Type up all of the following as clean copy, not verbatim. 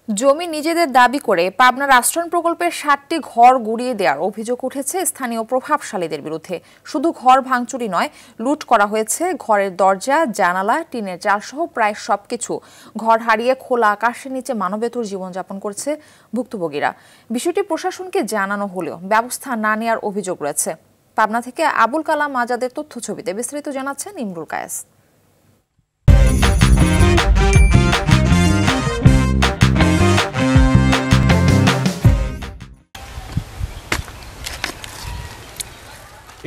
জমি নিজেদের দাবি করে পাবনার আশ্রয়ণ প্রকল্পের ৬০টি ঘর গুড়িয়ে দেওয়ার অভিযোগ উঠেছে স্থানীয় প্রভাবশালীদের বিরুদ্ধে। শুধু ঘর ভাঙচুরি নয়, লুট করা হয়েছে ঘরের দরজা, জানালা, টিনের চালসহ প্রায় সবকিছু। ঘর হারিয়ে খোলা আকাশের নিচে মানবেতর জীবনযাপন করছে ভুক্তভোগীরা। বিষয়টি প্রশাসনকে জানানো হলেও ব্যবস্থা না নেওয়ার অভিযোগ রয়েছে। পাবনা থেকে আবুল কালাম আজাদের তথ্যছবিতে বিস্তারিত জানাচ্ছেন ইমরুল কায়েস।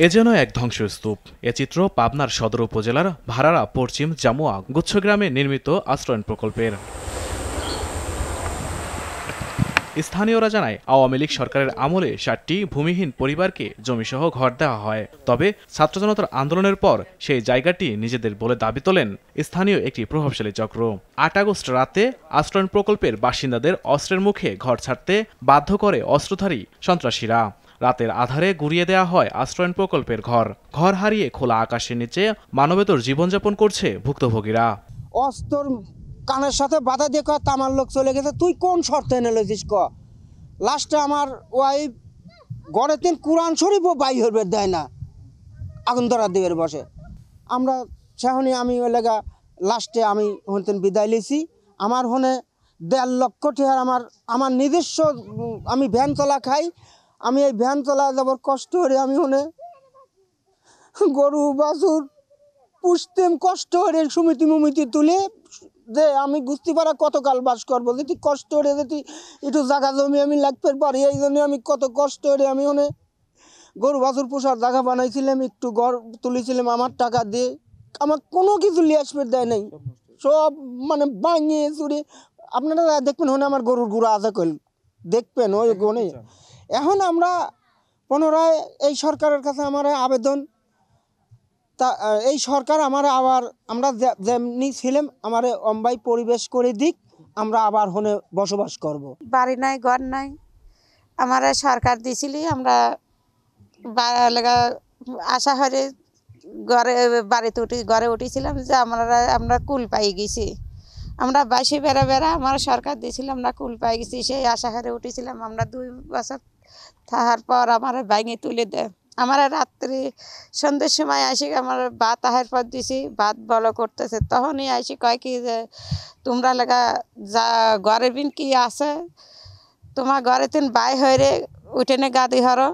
এ যেন এক ধ্বংসস্তূপ। এ চিত্র পাবনার সদর উপজেলার ভাড়ারা পশ্চিম জামুয়া গুচ্ছগ্রামে নির্মিত আশ্রয়ণ প্রকল্পের। স্থানীয়রা জানায়, আওয়ামী লীগ সরকারের আমলে ৬০টি ভূমিহীন পরিবারকে জমিসহ ঘর দেওয়া হয়। তবে ছাত্র জনতার আন্দোলনের পর সেই জায়গাটি নিজেদের বলে দাবি তোলেন স্থানীয় একটি প্রভাবশালী চক্র। ৮ আগস্ট রাতে আশ্রয়ণ প্রকল্পের বাসিন্দাদের অস্ত্রের মুখে ঘর ছাড়তে বাধ্য করে অস্ত্রধারী সন্ত্রাসীরা। রাতের আধারে গুড়িয়ে দেওয়া হয় আশ্রয়ণ প্রকল্পের ঘর হারিয়ে খোলা আকাশের নিচে মানবেতর জীবনযাপন করছে ভুক্তভোগীরা। অস্ত্র কানের সাথে বাধা দিয়ে কয় তামার লোক চলে গেছে, তুই কোন শর্তে এনে লইছিস ক। লাস্টে আমার ওয়াইফ গড়ে ৩ কোরআন শরীফও বাই হইবে দেয় না, আগুন ধরা দিবের বসে। আমরা সেহনি আমি ওই লেগা লাস্টে আমি হতেন বিদায় লিছি। আমার হনে ১.৫ লক্ষ টাকার আমার নিজস্ব আমি ভ্যান চলা খাই। আমি এই ভ্যান চলা যাবার কষ্ট করে আমি হনে গরু বাছুর পুষতেম, কষ্ট করে সমিতি তুলে যে আমি বুঝতে পারা কতকাল বাস করবো, যদি কষ্ট করে যদি একটু জায়গা জমি আমি লাগতে পারি। এই জন্য আমি কত কষ্ট করে আমি অনেক গরু বাছুর পোষার জায়গা বানাইছিলাম, একটু ঘর তুলেছিলাম আমার টাকা দিয়ে। আমার কোনো কিছু লিয়াসপের দেয় নাই, সব মানে ভাঙিয়ে চুরি। আপনারা দেখবেন হনে আমার গরুর গুঁড়া আছে কইল দেখবেন ওই গনে। এখন আমরা পুনরায় এই সরকারের কাছে আমার আবেদন, তা এই সরকার আমার আবার আমরা যেমনি ছিলাম আমার অম্বাই পরিবেশ করে দিক, আমরা আবার হনে বসবাস করব। বাড়ি নাই, ঘর নাই, আমার সরকার দিছিলি আমরা আশা হরে বাড়িতে ঘরে উঠেছিলাম যে আমরা কুল পাই গেছি। আমরা বাসি বেড়া আমার সরকার দিয়েছিলাম, আমরা কুল পাই গেছি, সেই আশা হরে উঠেছিলাম। আমরা 2 বছর থাকার পর আমার ভাঙে তুলে দেয়। আমার রাত্রি সন্ধ্যের সময় আসি আমার ভাত আহার পর দিছি, ভাত বলো করতেছে, তখনই আসি কয় কি যে তোমরা লেগা যা ঘরের বিন কি আছে তোমার ঘরে তিন বাই হয়ে উঠেনে গাদি হরো,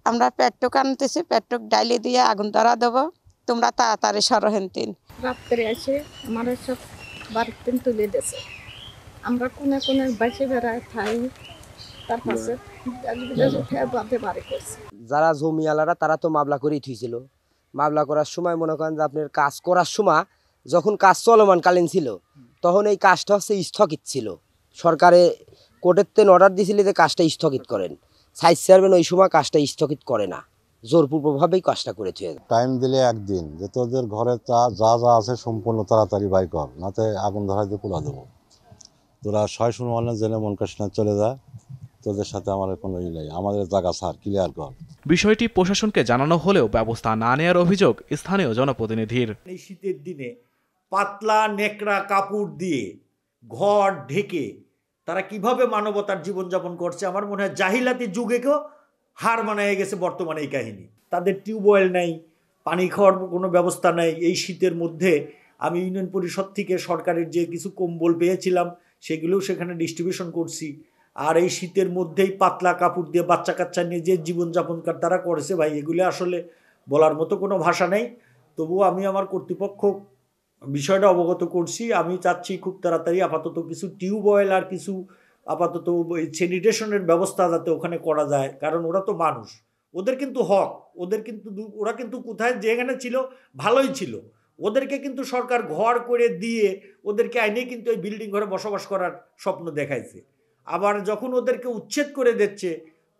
আমরা পেট্রোক আনতেছি, পেট্রোক ডাইলি দিয়ে আগুন ধরা দেবো, তোমরা তাড়াতাড়ি সরহেন। তিন রাত্রে এসে আমার সব বাড়িতে তুলে দিয়েছে। আমরা কোনে বাসে বেড়ায় খাই, তার পাশে যারা জমিওয়ালারা তারা তো মামলা করেই থুইছিল। মামলা করার সময় মনে করেন যে আপনার কাজ করার সময় যখন কাজ চলমানকালীন ছিল তখন এই কাজটা হচ্ছে স্থগিত ছিল। সরকারে কোর্টের থেকে অর্ডার দিয়েছিল যে কাজটা স্থগিত করেন, সাইজ চেয়ারম্যান ওই সময় কাজটা স্থগিত করে না, জোরপূর্বকভাবেই কাজটা করে থুয়ে। টাইম দিলে একদিন যে তোদের ঘরে যা আছে সম্পূর্ণ তাড়াতাড়ি বাই কর, নাতে আগুন ধরাই দিয়ে পোলা দেবো। তোরা 6 মানে জেনে মন কাশনা চলে যায়, তোদের সাথে আমার কোনো ই নেই, আমাদের জায়গা ছাড়, ক্লিয়ার কর। বিষয়টি প্রশাসনকে জানানো হলেও ব্যবস্থা না নেওয়ার অভিযোগ স্থানীয় জনপ্রতিনিধির। এই শীতের দিনে পাতলা নেকড়া কাপড় দিয়ে ঘর ঢেকে তারা কিভাবে মানবতার জীবনযাপন করছে, আমার মনে হয় জাহিলাতি যুগেকেও হার মানায় গেছে বর্তমানে এই কাহিনী। তাদের টিউবওয়েল নাই, পানি খাওয়ার কোনো ব্যবস্থা নাই। এই শীতের মধ্যে আমি ইউনিয়ন পরিষদ থেকে সরকারের যে কিছু কম্বল পেয়েছিলাম সেগুলোও সেখানে ডিস্ট্রিবিউশন করছি। আর এই শীতের মধ্যেই পাতলা কাপড় দিয়ে বাচ্চা কাচ্চা নিয়ে যে জীবনযাপন তারা করেছে ভাই, এগুলো আসলে বলার মতো কোনো ভাষা নেই। তবুও আমি আমার কর্তৃপক্ষ বিষয়টা অবগত করছি। আমি চাচ্ছি খুব তাড়াতাড়ি আপাতত কিছু টিউবওয়েল আর কিছু আপাতত স্যানিটেশনের ব্যবস্থা যাতে ওখানে করা যায়, কারণ ওরা তো মানুষ, ওদের কিন্তু হক, ওরা কিন্তু কোথায় যেখানে ছিল ভালোই ছিল, ওদেরকে কিন্তু সরকার ঘর করে দিয়ে ওদেরকে আইনে কিন্তু এই বিল্ডিং ঘরে বসবাস করার স্বপ্ন দেখাইছে। আবার যখন ওদেরকে উচ্ছেদ করে দিচ্ছে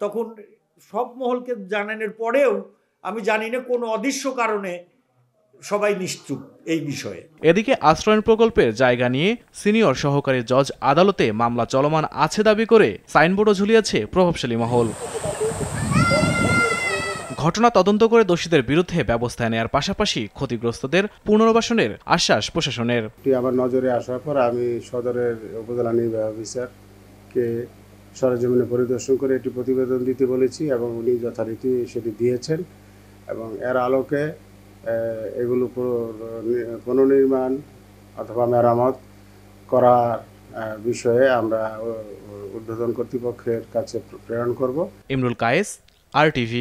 তখন সব মহলকে জানানোর পরেও আমি জানি না কোনো অদৃশ্য কারণে সবাই নিশ্চুপ এই বিষয়ে। এদিকে আশ্রয়ণ প্রকল্পের জায়গা নিয়ে সিনিয়র সহকারী জজ আদালতে মামলা চলমান আছে দাবি করে সাইনবোর্ডও ঝুলিয়েছে প্রভাবশালী মহল। ঘটনা তদন্ত করে দোষীদের বিরুদ্ধে ব্যবস্থা নেওয়ার পাশাপাশি ক্ষতিগ্রস্তদের পুনর্বাসনের আশ্বাস প্রশাসনের। আমার নজরে আসার পর আমি সদরের উপজেলা নির্বাহী অফিসার সাংবাদিককে সরেজমিনে পরিদর্শন করে একটি প্রতিবেদন দিতে বলেছি এবং উনি যথারীতি সেটি দিয়েছেন এবং এর আলোকে এগুলো পুনর্নির্মাণ অথবা মেরামত করার বিষয়ে আমরা ঊর্ধ্বতন কর্তৃপক্ষের কাছে প্রেরণ করব। ইমরুল কায়েস, RTV।